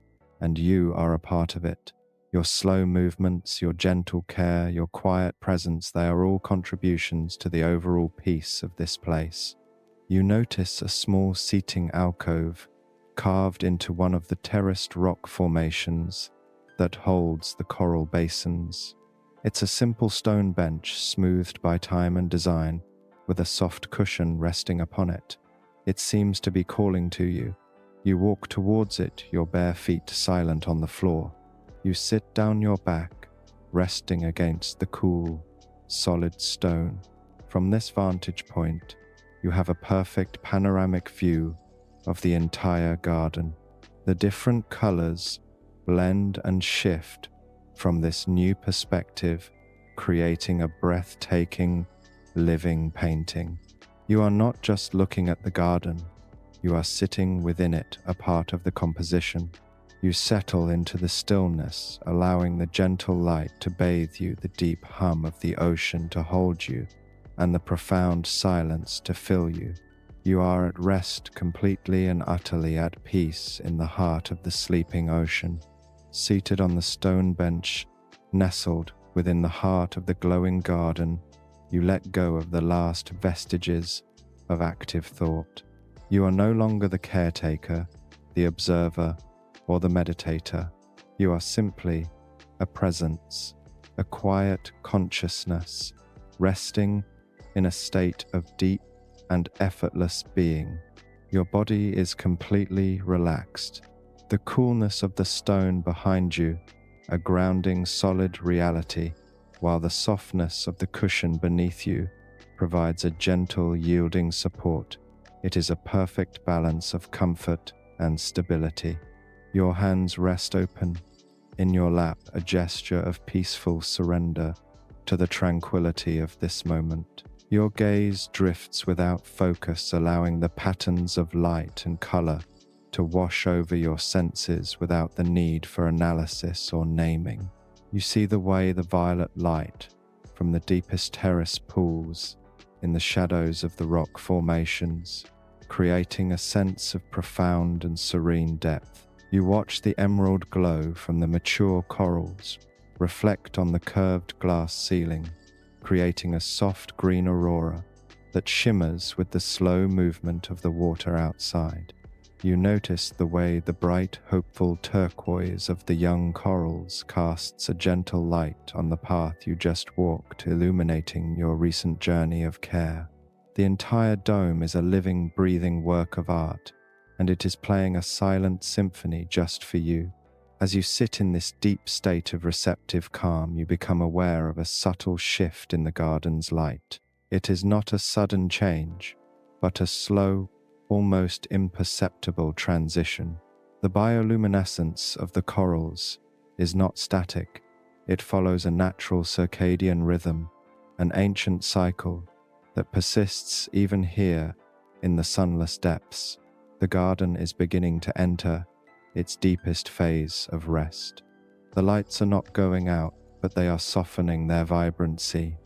and you are a part of it. Your slow movements, your gentle care, your quiet presence, they are all contributions to the overall peace of this place. You notice a small seating alcove carved into one of the terraced rock formations that holds the coral basins. It's a simple stone bench smoothed by time and design, with a soft cushion resting upon it. It seems to be calling to you. You walk towards it, your bare feet silent on the floor. You sit down your back, resting against the cool, solid stone. From this vantage point, you have a perfect panoramic view of the entire garden. The different colors blend and shift from this new perspective, creating a breathtaking, living painting. You are not just looking at the garden, you are sitting within it, a part of the composition. You settle into the stillness, allowing the gentle light to bathe you, the deep hum of the ocean to hold you, and the profound silence to fill you. You are at rest, completely and utterly at peace in the heart of the sleeping ocean. Seated on the stone bench, nestled within the heart of the glowing garden, you let go of the last vestiges of active thought. You are no longer the caretaker, the observer, or the meditator. You are simply a presence, a quiet consciousness, resting in a state of deep and effortless being. Your body is completely relaxed. The coolness of the stone behind you, a grounding, solid reality, while the softness of the cushion beneath you provides a gentle, yielding support. It is a perfect balance of comfort and stability. Your hands rest open in your lap, a gesture of peaceful surrender to the tranquility of this moment. Your gaze drifts without focus, allowing the patterns of light and color to wash over your senses without the need for analysis or naming. You see the way the violet light from the deepest terrace pools in the shadows of the rock formations, creating a sense of profound and serene depth. You watch the emerald glow from the mature corals reflect on the curved glass ceiling, creating a soft green aurora that shimmers with the slow movement of the water outside. You notice the way the bright, hopeful turquoise of the young corals casts a gentle light on the path you just walked, illuminating your recent journey of care. The entire dome is a living, breathing work of art, and it is playing a silent symphony just for you. As you sit in this deep state of receptive calm, you become aware of a subtle shift in the garden's light. It is not a sudden change, but a slow, almost imperceptible transition. The bioluminescence of the corals is not static. It follows a natural circadian rhythm, an ancient cycle that persists even here in the sunless depths. The garden is beginning to enter its deepest phase of rest. The lights are not going out, but they are softening their vibrancy,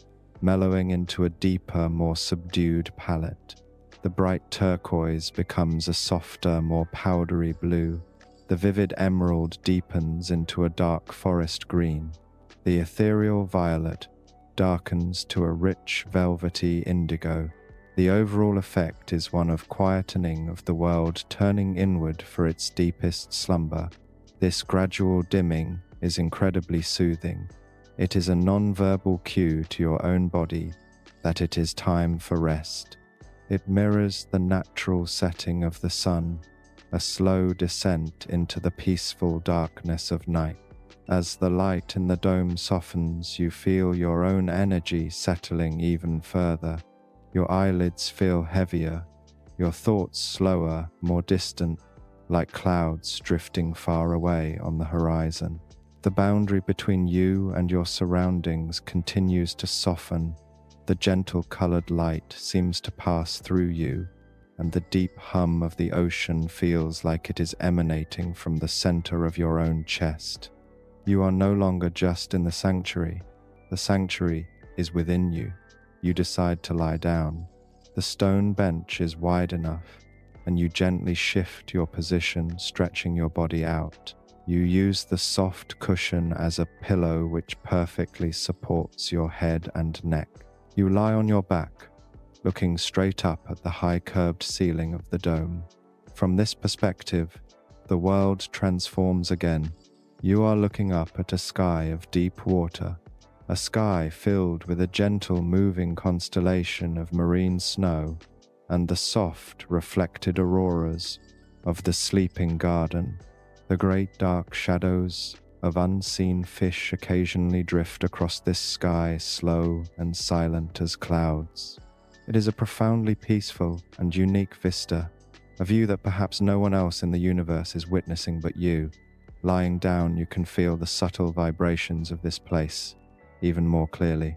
mellowing into a deeper, more subdued palette. The bright turquoise becomes a softer, more powdery blue. The vivid emerald deepens into a dark forest green. The ethereal violet darkens to a rich, velvety indigo. The overall effect is one of quietening of the world turning inward for its deepest slumber. This gradual dimming is incredibly soothing. It is a non-verbal cue to your own body that it is time for rest. It mirrors the natural setting of the sun, a slow descent into the peaceful darkness of night. As the light in the dome softens, you feel your own energy settling even further. Your eyelids feel heavier, your thoughts slower, more distant, like clouds drifting far away on the horizon. The boundary between you and your surroundings continues to soften. The gentle colored light seems to pass through you, and the deep hum of the ocean feels like it is emanating from the center of your own chest. You are no longer just in the sanctuary is within you. You decide to lie down. The stone bench is wide enough, and you gently shift your position, stretching your body out. You use the soft cushion as a pillow which perfectly supports your head and neck. You lie on your back, looking straight up at the high curved ceiling of the dome. From this perspective, the world transforms again. You are looking up at a sky of deep water, a sky filled with a gentle moving constellation of marine snow and the soft reflected auroras of the sleeping garden. The great dark shadows of unseen fish occasionally drift across this sky, slow and silent as clouds. It is a profoundly peaceful and unique vista, a view that perhaps no one else in the universe is witnessing but you. Lying down, you can feel the subtle vibrations of this place even more clearly.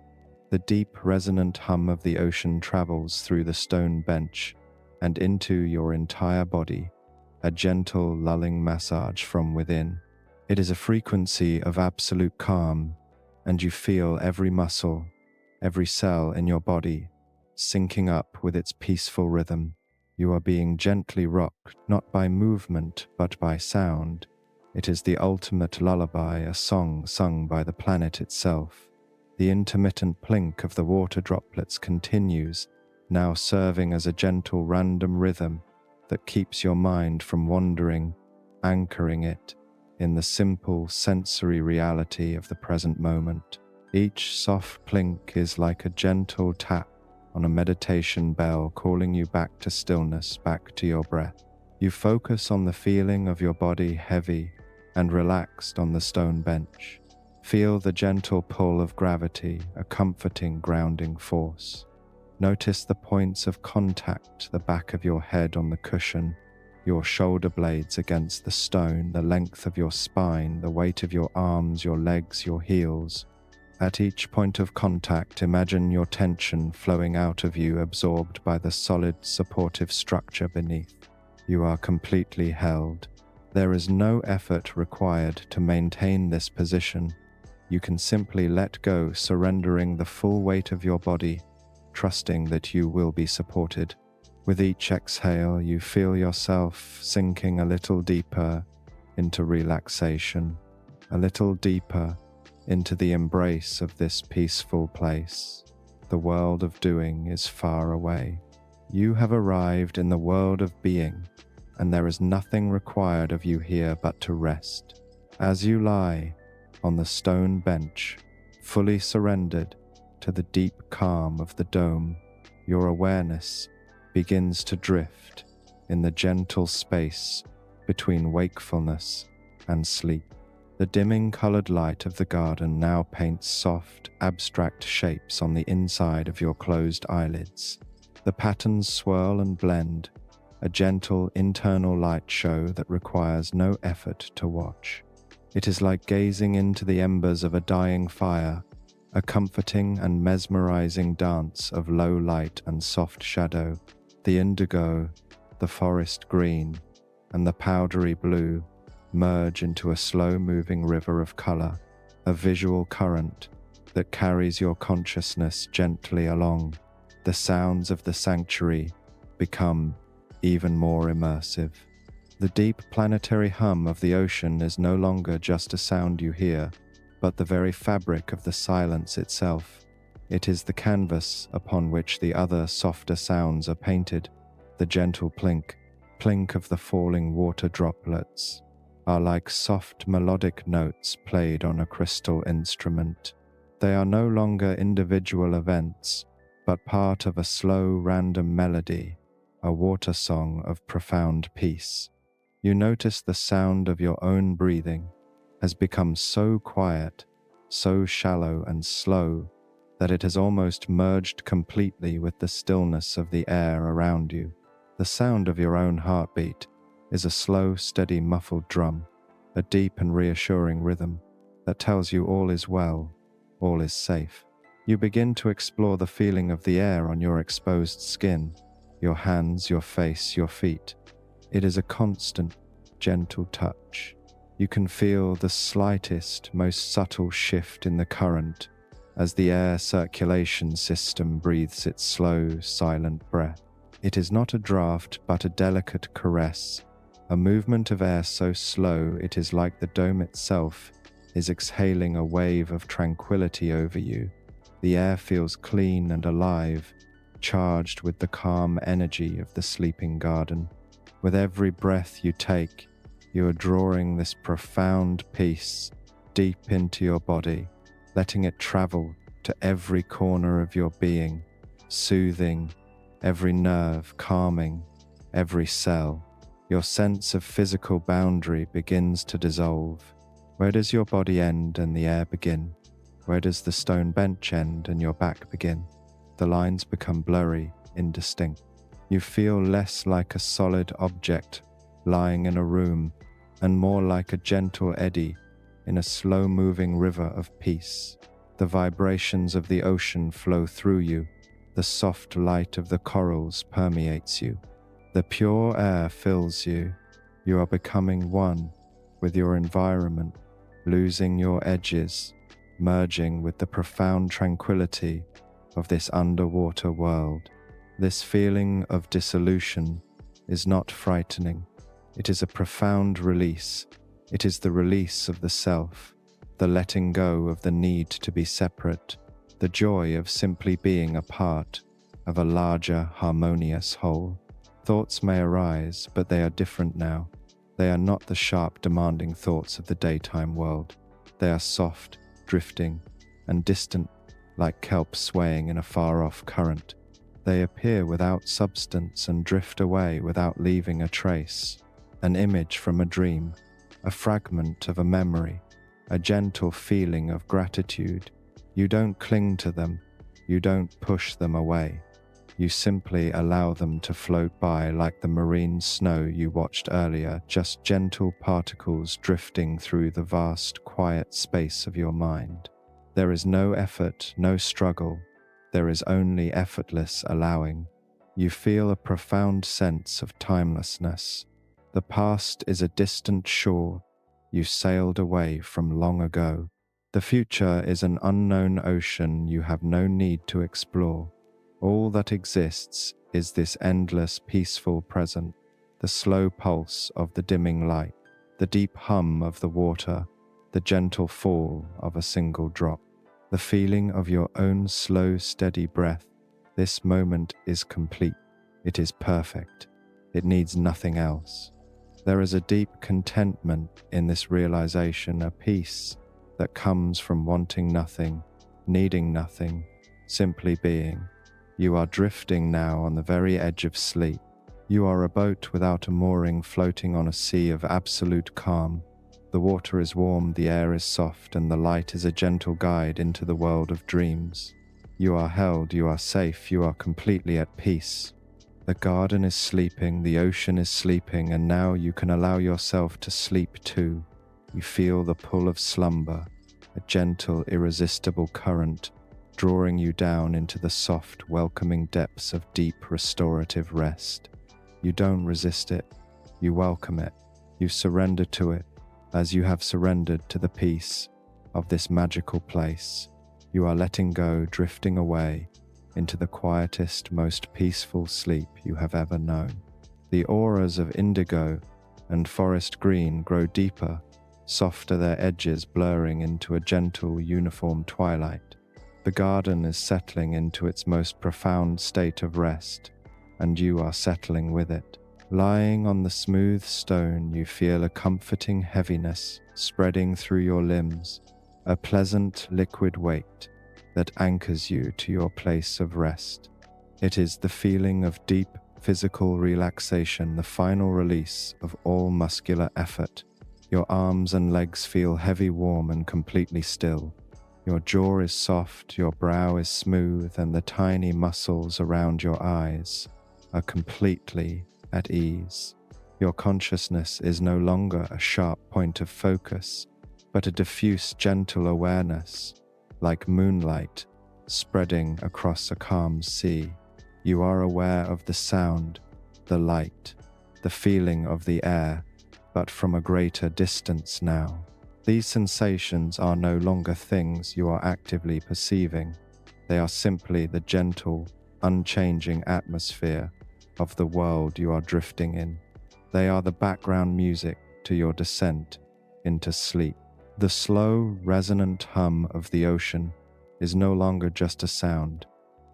The deep, resonant hum of the ocean travels through the stone bench and into your entire body, a gentle, lulling massage from within. It is a frequency of absolute calm, and you feel every muscle, every cell in your body syncing up with its peaceful rhythm. You are being gently rocked, not by movement, but by sound. It is the ultimate lullaby, a song sung by the planet itself. The intermittent plink of the water droplets continues, now serving as a gentle random rhythm that keeps your mind from wandering, anchoring it in the simple sensory reality of the present moment. Each soft plink is like a gentle tap on a meditation bell, calling you back to stillness, back to your breath. You focus on the feeling of your body heavy and relaxed on the stone bench. Feel the gentle pull of gravity, a comforting, grounding force. Notice the points of contact, the back of your head on the cushion, your shoulder blades against the stone, the length of your spine, the weight of your arms, your legs, your heels. At each point of contact, imagine your tension flowing out of you, absorbed by the solid, supportive structure beneath. You are completely held. There is no effort required to maintain this position. You can simply let go, surrendering the full weight of your body, trusting that you will be supported. With each exhale, you feel yourself sinking a little deeper into relaxation, a little deeper into the embrace of this peaceful place. The world of doing is far away. You have arrived in the world of being, and there is nothing required of you here but to rest. As you lie on the stone bench, fully surrendered to the deep calm of the dome, your awareness begins to drift in the gentle space between wakefulness and sleep. The dimming colored light of the garden now paints soft, abstract shapes on the inside of your closed eyelids. The patterns swirl and blend, a gentle internal light show that requires no effort to watch. It is like gazing into the embers of a dying fire, a comforting and mesmerizing dance of low light and soft shadow. The indigo, the forest green, and the powdery blue merge into a slow-moving river of color, a visual current that carries your consciousness gently along. The sounds of the sanctuary become even more immersive. The deep planetary hum of the ocean is no longer just a sound you hear, but the very fabric of the silence itself. It is the canvas upon which the other softer sounds are painted. The gentle plink of the falling water droplets are like soft melodic notes played on a crystal instrument. They are no longer individual events, but part of a slow, random melody, a water song of profound peace. You notice the sound of your own breathing has become so quiet, so shallow and slow, that it has almost merged completely with the stillness of the air around you. The sound of your own heartbeat is a slow, steady, muffled drum, a deep and reassuring rhythm that tells you all is well, all is safe. You begin to explore the feeling of the air on your exposed skin, your hands, your face, your feet. It is a constant, gentle touch. You can feel the slightest, most subtle shift in the current as the air circulation system breathes its slow, silent breath. It is not a draft, but a delicate caress, a movement of air so slow it is like the dome itself is exhaling a wave of tranquility over you. The air feels clean and alive, charged with the calm energy of the sleeping garden. With every breath you take, you are drawing this profound peace deep into your body, letting it travel to every corner of your being, soothing every nerve, calming every cell. Your sense of physical boundary begins to dissolve. Where does your body end and the air begin? Where does the stone bench end and your back begin? The lines become blurry, indistinct. You feel less like a solid object lying in a room and more like a gentle eddy in a slow-moving river of peace. The vibrations of the ocean flow through you. The soft light of the corals permeates you. The pure air fills you. You are becoming one with your environment, losing your edges, merging with the profound tranquility of this underwater world. This feeling of dissolution is not frightening. It is a profound release. It is the release of the self, the letting go of the need to be separate, the joy of simply being a part of a larger, harmonious whole. Thoughts may arise, but they are different now. They are not the sharp, demanding thoughts of the daytime world. They are soft, drifting, and distant, like kelp swaying in a far-off current. They appear without substance and drift away without leaving a trace. An image from a dream, a fragment of a memory, a gentle feeling of gratitude. You don't cling to them. You don't push them away. You simply allow them to float by like the marine snow you watched earlier, just gentle particles drifting through the vast, quiet space of your mind. There is no effort, no struggle. There is only effortless allowing. You feel a profound sense of timelessness. The past is a distant shore you sailed away from long ago. The future is an unknown ocean you have no need to explore. All that exists is this endless, peaceful present, the slow pulse of the dimming light, the deep hum of the water, the gentle fall of a single drop, the feeling of your own slow, steady breath. This moment is complete. It is perfect. It needs nothing else. There is a deep contentment in this realization, a peace that comes from wanting nothing, needing nothing, simply being. You are drifting now on the very edge of sleep. You are a boat without a mooring floating on a sea of absolute calm. The water is warm, the air is soft, and the light is a gentle guide into the world of dreams. You are held, you are safe, you are completely at peace. The garden is sleeping, the ocean is sleeping, and now you can allow yourself to sleep too. You feel the pull of slumber, a gentle, irresistible current, drawing you down into the soft, welcoming depths of deep, restorative rest. You don't resist it, you welcome it, you surrender to it, as you have surrendered to the peace of this magical place. You are letting go, drifting away into the quietest, most peaceful sleep you have ever known. The auras of indigo and forest green grow deeper, softer, their edges blurring into a gentle, uniform twilight. The garden is settling into its most profound state of rest, and you are settling with it. Lying on the smooth stone, you feel a comforting heaviness spreading through your limbs, a pleasant liquid weight that anchors you to your place of rest. It is the feeling of deep physical relaxation, the final release of all muscular effort. Your arms and legs feel heavy, warm, and completely still. Your jaw is soft, your brow is smooth, and the tiny muscles around your eyes are completely at ease. Your consciousness is no longer a sharp point of focus, but a diffuse, gentle awareness, like moonlight spreading across a calm sea. You are aware of the sound, the light, the feeling of the air, but from a greater distance now. These sensations are no longer things you are actively perceiving. They are simply the gentle, unchanging atmosphere of the world you are drifting in. They are the background music to your descent into sleep. The slow, resonant hum of the ocean is no longer just a sound.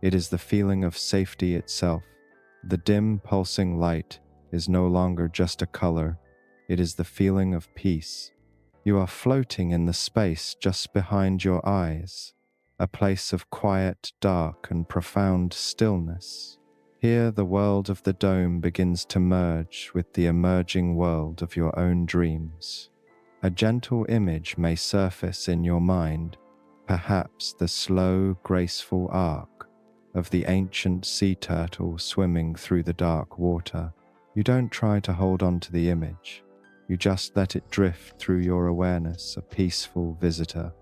It is the feeling of safety itself. The dim, pulsing light is no longer just a color. It is the feeling of peace. You are floating in the space just behind your eyes, a place of quiet, dark, and profound stillness. Here, the world of the dome begins to merge with the emerging world of your own dreams. A gentle image may surface in your mind, perhaps the slow, graceful arc of the ancient sea turtle swimming through the dark water. You don't try to hold on to the image. You just let it drift through your awareness, a peaceful visitor.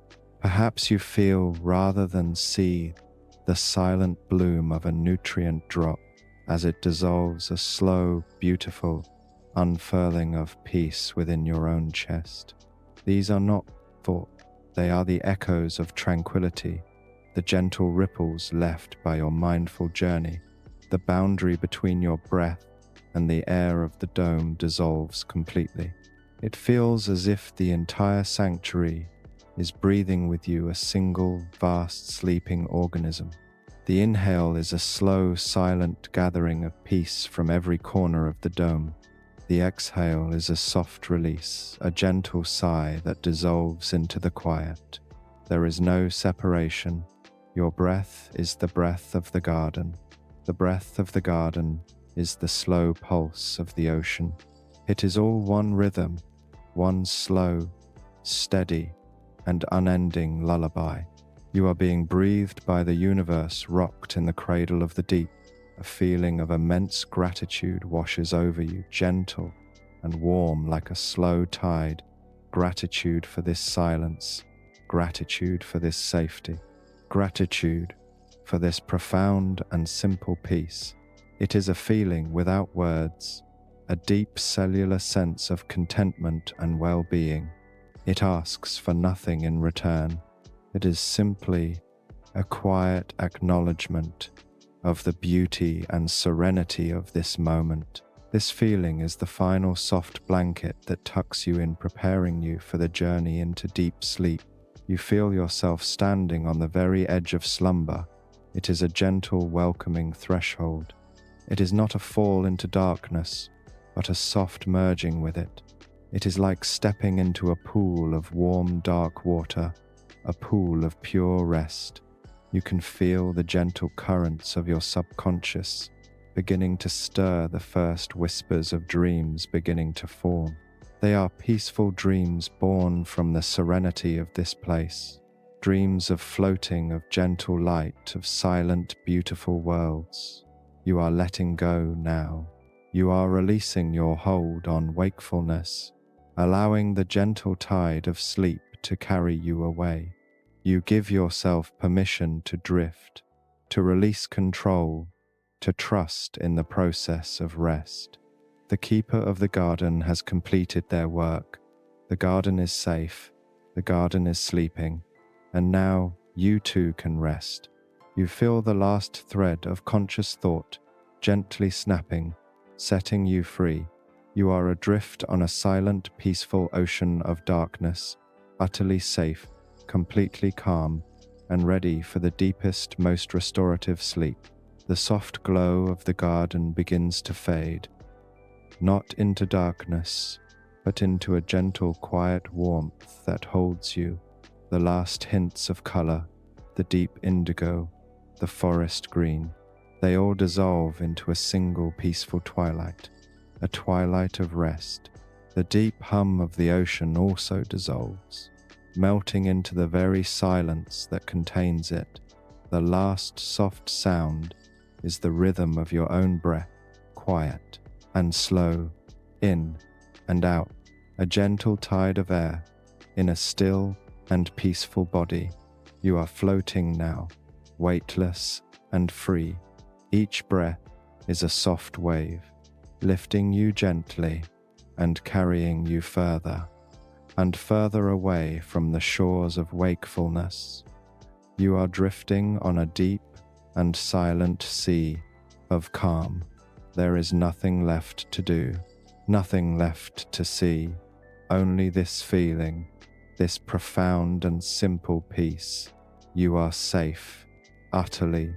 Perhaps you feel, rather than see, the silent bloom of a nutrient drop as it dissolves, a slow, beautiful unfurling of peace within your own chest. These are not thought, they are the echoes of tranquility, the gentle ripples left by your mindful journey. The boundary between your breath and the air of the dome dissolves completely. It feels as if the entire sanctuary is breathing with you, a single, vast, sleeping organism. The inhale is a slow, silent gathering of peace from every corner of the dome. The exhale is a soft release, a gentle sigh that dissolves into the quiet. There is no separation. Your breath is the breath of the garden. The breath of the garden is the slow pulse of the ocean. It is all one rhythm, one slow, steady, and unending lullaby. You are being breathed by the universe, rocked in the cradle of the deep. A feeling of immense gratitude washes over you, gentle and warm like a slow tide. Gratitude for this silence, gratitude for this safety, gratitude for this profound and simple peace. It is a feeling without words, a deep cellular sense of contentment and well-being. It asks for nothing in return. It is simply a quiet acknowledgement of the beauty and serenity of this moment. This feeling is the final soft blanket that tucks you in, preparing you for the journey into deep sleep. You feel yourself standing on the very edge of slumber. It is a gentle, welcoming threshold. It is not a fall into darkness, but a soft merging with it. It is like stepping into a pool of warm, dark water, a pool of pure rest. You can feel the gentle currents of your subconscious beginning to stir, the first whispers of dreams beginning to form. They are peaceful dreams born from the serenity of this place, dreams of floating, of gentle light, of silent, beautiful worlds. You are letting go now. You are releasing your hold on wakefulness, allowing the gentle tide of sleep to carry you away. You give yourself permission to drift, to release control, to trust in the process of rest. The keeper of the garden has completed their work. The garden is safe, the garden is sleeping, and now you too can rest. You feel the last thread of conscious thought gently snapping, setting you free. You are adrift on a silent, peaceful ocean of darkness, utterly safe, completely calm, and ready for the deepest, most restorative sleep. The soft glow of the garden begins to fade, not into darkness, but into a gentle, quiet warmth that holds you. The last hints of color, the deep indigo, the forest green, they all dissolve into a single peaceful twilight, a twilight of rest. The deep hum of the ocean also dissolves, melting into the very silence that contains it. The last soft sound is the rhythm of your own breath, quiet and slow, in and out, a gentle tide of air in a still and peaceful body. You are floating now, weightless and free. Each breath is a soft wave, lifting you gently and carrying you further and further away from the shores of wakefulness. You are drifting on a deep and silent sea of calm. There is nothing left to do, nothing left to see, only this feeling, this profound and simple peace. You are safe, utterly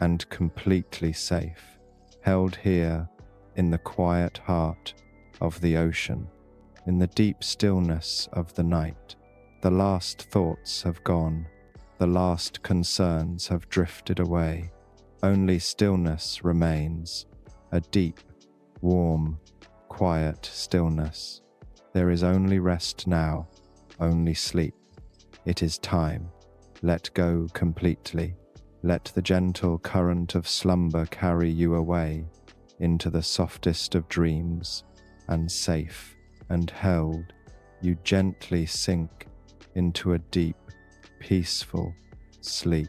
and completely safe, held here in the quiet heart of the ocean, in the deep stillness of the night. The last thoughts have gone, the last concerns have drifted away. Only stillness remains, a deep, warm, quiet stillness. There is only rest now, only sleep. It is time. Let go completely. Let the gentle current of slumber carry you away into the softest of dreams, and safe and held, you gently sink into a deep, peaceful sleep.